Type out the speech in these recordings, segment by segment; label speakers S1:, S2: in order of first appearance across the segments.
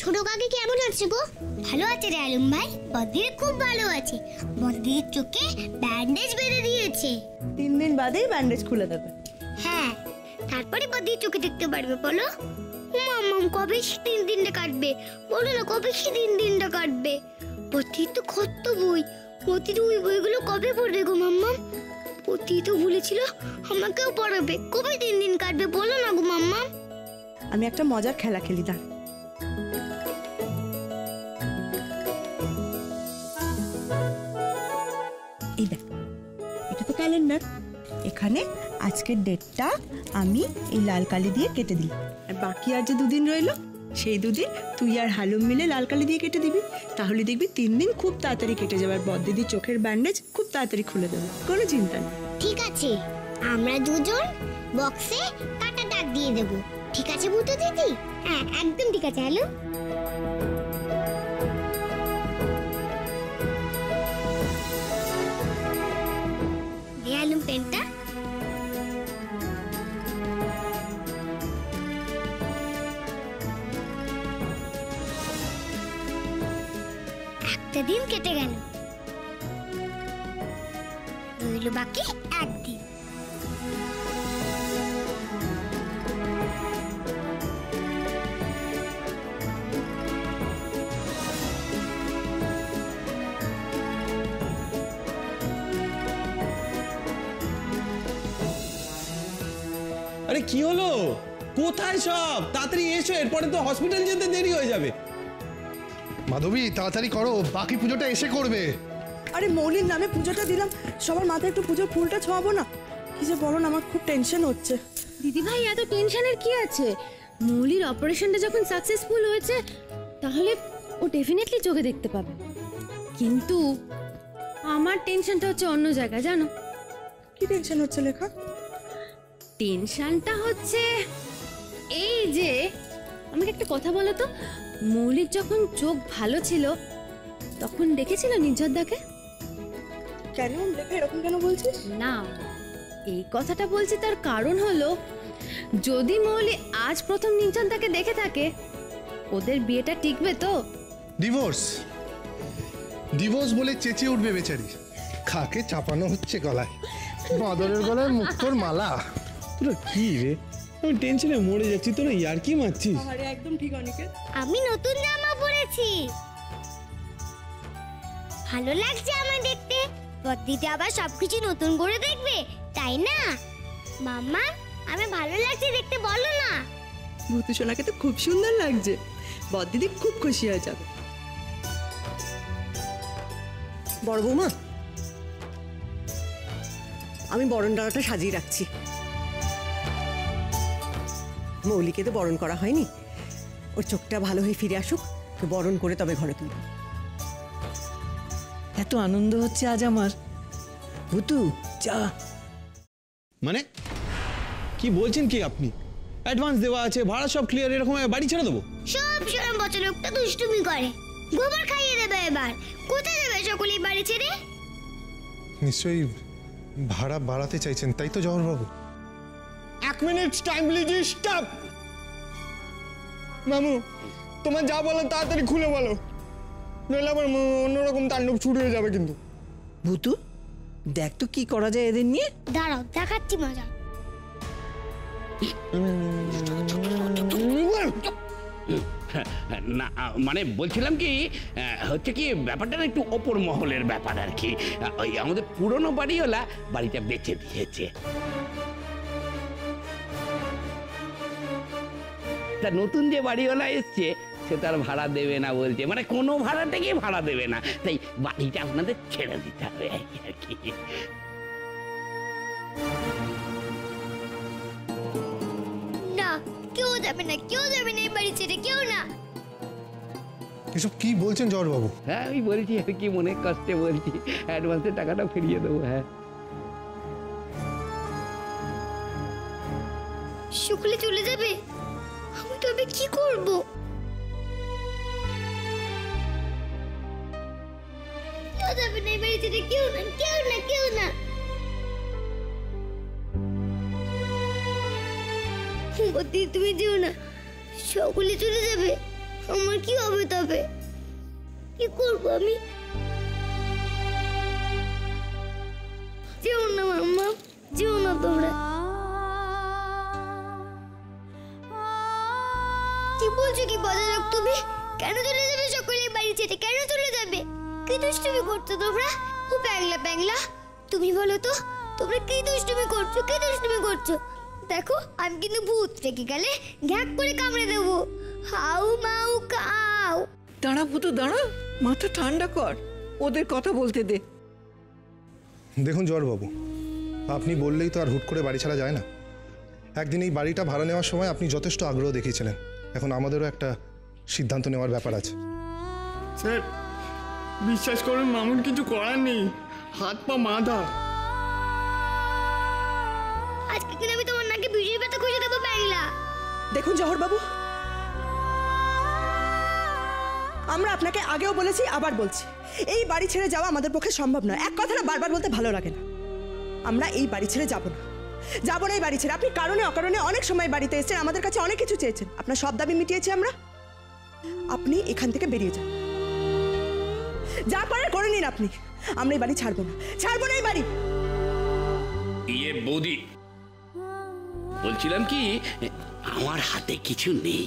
S1: ছোট কাকি কেমন আছে গো? ভালো আছে রে আলম ভাই, বদ্দির খুব ভালো আছে। বদ্দির চোখে ব্যান্ডেজ বেঁধে দিয়েছে।
S2: 3 দিন বাদেই ব্যান্ডেজ খুলে দেবে।
S1: হ্যাঁ, তারপরে বদ্দির চোখে দেখতে পারবে। বলো মাম্মাম, কবে সে 3 দিনটা কাটবে? বলো না, কবে সে 3 দিনটা কাটবে? বদ্দির তো কত বই, বদ্দির ওই বইগুলো কবে পড়বে গো মাম্মাম? বদ্দি তো বলেছিল আমাকেও পড়াবে। কবে 3 দিন কাটবে বলো না গো মাম্মাম?
S2: আমি একটা মজার খেলা খেলি, দাঁড়। এই দেখ, এটা তো ক্যালেন্ডার। এখানে আজকের ডেটটা আমি এই লাল কালি দিয়ে কেটে দিই, আর বাকি আর যে 2 দিন রইলো সেই 2 দিন তুই আর হালুম মিলে লাল কালি দিয়ে কেটে দিবি। তাহলে দেখবি 3 দিন খুব তাড়াতাড়ি কেটে যাবে, আর বদ্দিদির চোখের ব্যান্ডেজ খুব তাড়াতাড়ি খুলে দেবে। কোনো চিন্তা নেই।
S1: ঠিক আছে, আমরা দুজন বক্সে কাটা দাগ দিয়ে দেব। ঠিক আছে বুটু দিদি? হ্যাঁ, একদম ঠিক আছে। হ্যালো, আলম পেনটা। একটা দিন কেটে গেল, রইল বাকি একদিন।
S3: আরে কি হলো? কোথায় সব? তাড়াতাড়ি এসো, এরপরে তো হসপিটাল যেতে দেরি হয়ে যাবে।
S4: মাধবী তাড়াতাড়ি করো, বাকি পুজোটা এসে করবে।
S2: আরে মৌলির নামে পুজোটা দিলাম, সবার মাথায় একটু পুজোর ফুলটা ছোঁয়াবো না? কি যে বলো না, আমার খুব টেনশন হচ্ছে।
S5: দিদি ভাই, এত টেনশনের কি আছে? মৌলির অপারেশনটা যখন সাকসেসফুল হয়েছে, তাহলে ও ডেফিনেটলি চোখে দেখতে পাবে। কিন্তু আমার টেনশনটা হচ্ছে অন্য জায়গায়, জানো?
S2: কি টেনশন হচ্ছে লেখা?
S5: টেনশনটা হচ্ছে এই যে, আমাকে একটা কথা বলো তো, মৌলির যখন চোখ ভালো ছিল তখন দেখেছিল নির্ঝরদাকে?
S2: কেন লেখা এরকম কেন বলছিস?
S5: না, এই কথাটা বলছি তার কারণ হলো, যদি মৌলি আজ প্রথম নির্ঝরদাকে দেখে থাকে, ওদের বিয়েটা টিকবে তো?
S4: ডিভোর্স ডিভোর্স বলে চেঁচিয়ে উঠবে বেচারি। খাকে চাপানো হচ্ছে গলায়, বাঁদরের গলায় মুক্তোর মালা।
S3: তোরা কি রে? আমি টেনশনে মরে যাচ্ছি, তোরা ইয়ার কি মারছিস?
S2: আরে একদম ঠিক অনিকেত।
S1: আমি নতুন জামা পরেছি, ভালো লাগছে আমার দেখতে। বদ্দিতে আবার সবকিছু নতুন করে দেখবে, তাই না মাম্মা? আমি ভালো লাগছে দেখতে, বলো না?
S2: ভূতু সোনাকে তো খুব সুন্দর লাগছে, বদ্দিদি খুব খুশি হয়ে যাবে।
S6: বড় বৌমা, আমি বরণ ডালাটা সাজিয়ে রাখছি। মৌলিকে তো বরণ করা হয়নি, ওর চোখটা ভালো হয়ে ফিরে আসুক, তো বরণ করে তবে ঘরে তুলব।
S7: এত আনন্দ হচ্ছে আজ আমার। ভূতু যা।
S3: মানে কি বলছেন কি আপনি? অ্যাডভান্স দেওয়া আছে, ভাড়া সব ক্লিয়ার, এরকম বাড়ি ছেড়ে দেবো?
S1: সব সময় বছর লোকটা দুষ্টুমি করে, গোবর খাইয়ে দেবে। এবার কোথায় দেবে সকলেই বাড়ি ছেড়ে?
S4: নিশ্চয়ই ভাড়া বাড়াতে চাইছেন, তাই তো জওহর বাবু?
S3: 1 মিনিট টাইম প্লিজ, স্টপ। মামু, তোমার যা বলো তাড়াতাড়ি খুলে বলো, নইলে আবার অন্যরকম তাণ্ডব শুরু হয়ে যাবে কিন্তু।
S7: ভূতু দেখ তো কি করা যায় এদের নিয়ে।
S1: দাঁড়াও, দেখাচ্ছি মজা।
S8: না মানে বলছিলাম কি, হচ্ছে কি ব্যাপারটা না একটু ওপর মহলের ব্যাপার আর কি। ওই আমাদের পুরনো বাড়িওয়ালা বাড়িটা বেচে দিয়েছে, তা নতুন যে বাড়িওয়ালা এসছে সে তার ভাড়া দেবে না বলছে, মানে কোনো ভাড়াটাকে ভাড়া দেবে না, তাই বাড়িটা আপনাদের ছেড়ে দিতে হবে আর কি।
S1: না, কেউ যাবে না, কেউ যাবে না এই বাড়ি ছেড়ে, কেউ না।
S4: এসব কি বলছেন জওহর বাবু?
S8: হ্যাঁ আমি বলছি আর কি, মনে কষ্টে বলছি, অ্যাডভান্সের টাকাটা ফিরিয়ে দেবো। হ্যাঁ,
S1: শুকলে চলে যাবে, আমি তবে কি করব? কেউ যাবে না এই বাড়ি ছেড়ে, কেউ না, কেউ না, কেউ না। বদ্দি তুমি যেও না, সকলে চলে যাবে, আমার কি হবে তবে? কি করবো আমি? যেও না মাম্মা, যেও না তোমরা। কি বলছো কি বদলোক তুমি? কেন চলে যাবে সকলে বাড়ি ছেড়ে? কেন চলে যাবে? কি দুষ্টুমি করছো তোমরা? ও প্যাংলা প্যাংলা, তুমি বলো তো তোমরা কি দুষ্টুমি করছো? কি দুষ্টুমি করছো? দেখো আমি কিন্তু ভূত রেখে গেলে ঘ্যাক করে কামড়ে দেবো। হাউ মাউ কাউ।
S7: দাঁড়া ভূতু দাঁড়া, মাথা ঠান্ডা কর, ওদের কথা বলতে দে।
S4: দেখুন জোয়ারবাবু, আপনি বললেই তো আর হুট করে বাড়ি ছাড়া যায় না। একদিন এই বাড়িটা ভাড়া নেওয়ার সময় আপনি যথেষ্ট আগ্রহ দেখিয়েছিলেন। এখন আমাদেরও একটা সিদ্ধান্ত নেওয়ার ব্যাপার আছে।
S9: স্যার বিশ্বাস করুন, মামুন কিছু করার নেই, হাত পা মাথা।
S1: আজকে কিন্তু আমি তোমার নাকে বিড়ির ব্যথা খুঁজে দেবো প্যাংলা।
S6: দেখুন জহর বাবু, আমরা আপনাকে আগেও বলেছি, আবার বলছি, এই বাড়ি ছেড়ে যাওয়া আমাদের পক্ষে সম্ভব নয়। এক কথাটা বারবার বলতে ভালো লাগে না। আমরা এই বাড়ি ছেড়ে যাব না, যাব না এই বাড়ি ছেড়ে। আপনি কারণে অকারণে অনেক সময় বাড়িতে এসেছেন, আমাদের কাছে অনেক কিছু চেয়েছেন, আপনার সব দাবি মিটিয়েছি আমরা। আপনি এখান থেকে বেরিয়ে যান, যা করার করে নিন আপনি। আমরা এই বাড়ি ছাড়বো না, ছাড়বো না এই বাড়ি।
S8: ইয়ে বৌদি, বলছিলাম কি, আমার হাতে কিছু নেই।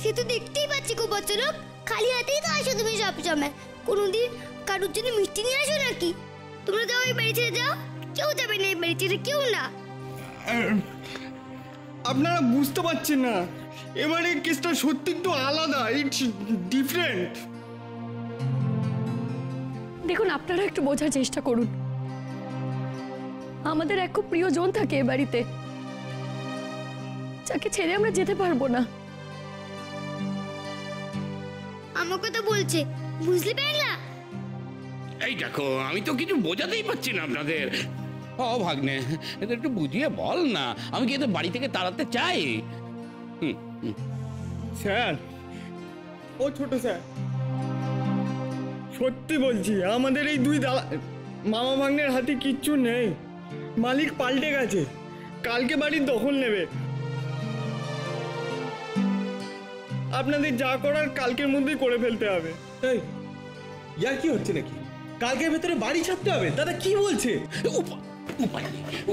S1: সে তো দেখতেই পাচ্ছি খুব বছরক, খালি হাতেই তো আসো তুমি সব সময়। কোনোদিন কারোর জন্য মিষ্টি নিয়ে আসো নাকি? তোমরা যাও এই বাড়ি ছেড়ে যাও, কেউ যাবে না এই বাড়ি ছেড়ে, কেউ না।
S9: আপনারা বুঝতে পারছেন না, এবারে কেসটা সত্যি একটু আলাদা, ইটস ডিফারেন্ট।
S5: দেখুন আপনারা একটু বোঝার চেষ্টা করুন, আমাদের এক খুব প্রিয়জন থাকে এ বাড়িতে, যাকে ছেড়ে আমরা যেতে পারবো না।
S1: আমার কথা বলছে, বুঝলি প্যাংলা?
S8: এই দেখো, আমি তো কিছু বোঝাতেই পারছি না আপনাদের। ও ভাগ্নে, এদের একটু বুঝিয়ে বল না, আমি কি এদের বাড়ি থেকে তাড়াতে চাই?
S9: স্যার, ও ছোট স্যার, সত্যি বলছি, আমাদের এই দুই মামা ভাগ্নের হাতে কিচ্ছু নেই। মালিক পাল্টে গেছে, কালকে বাড়ির দখল নেবে। আপনাদের যা করার কালকের মধ্যেই করে ফেলতে হবে।
S3: এই ইয়ার কি হচ্ছে নাকি? কালকের ভেতরে বাড়ি ছাড়তে হবে? দাদা কি বলছে?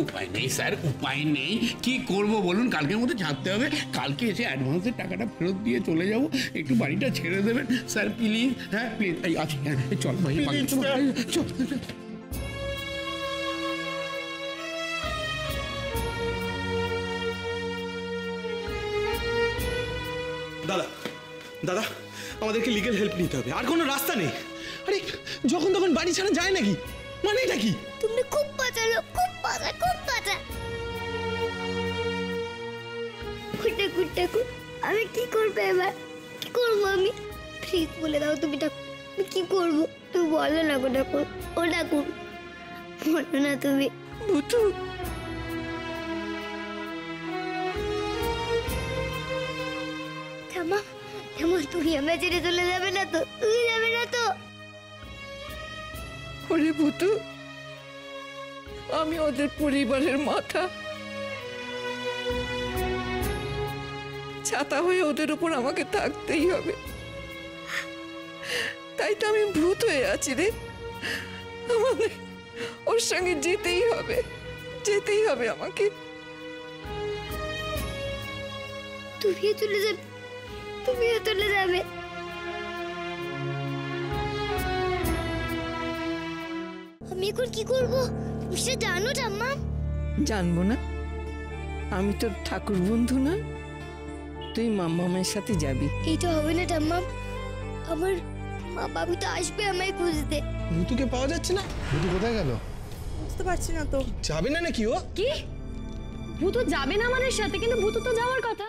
S8: উপায় নেই স্যার, উপায় নেই। কি করব বলুন? কালকের মধ্যে ছাড়তে হবে। কালকে এসে অ্যাডভান্সের টাকাটা ফেরত দিয়ে চলে যাব। একটু বাড়িটা ছেড়ে দেবেন স্যার প্লিজ। হ্যাঁ প্লিজ, এই আছে, হ্যাঁ চল ভাই, চল।
S3: দাদা দাদা আমাদেরকে লিগ্যাল হেল্প নিতে হবে, আর কোনো রাস্তা নেই। আরে যখন তখন বাড়ি ছাড়া যায় নাকি? মানে এটা কি?
S1: তুমি খুব বাঁচালো, খুব বাঁচা, খুব বাঁচা। আমি কি করবো এবার? কি করবো আমি? প্লিজ বলে দাও তুমি ঠাকুর, আমি কি করবো? তুমি বলো না গো ঠাকুর, ও ঠাকুর বলো না তুমি।
S7: ভূতু
S1: থামা থামা, তুমি আমরা ছেড়ে চলে যাবে না তো? তুমি যাবে না তো?
S7: ওরে ভূতু, আমি ওদের পরিবারের মাথা, ছাতা হয়ে ওদের উপর আমাকে থাকতেই হবে। তাই তো আমি ভূত হয়ে আছি রে। আমাদের ওর সঙ্গে যেতেই হবে, যেতেই হবে আমাকে।
S1: তুমিও চলে যাবে, তুমিও চলে যাবে। আমি এখন কি করবো তুমি সেটা জানো ঠাম্মা?
S7: জানবো না? আমি তোর ঠাকুর বন্ধু না? তুই মামামের সাথে যাবি।
S1: এইটা হবে না ঠাম্মা, আমার মা বাবু তো আসবে আমায় খুঁজতে।
S3: ভূতুকে পাওয়া যাচ্ছে না।
S4: ভূতু কোথায় গেল?
S6: বুঝতে পারছি না তো।
S3: যাবে না নাকি ও?
S5: কি ভূত যাবে না আমাদের সাথে? কিন্তু ভূত তো যাওয়ার কথা।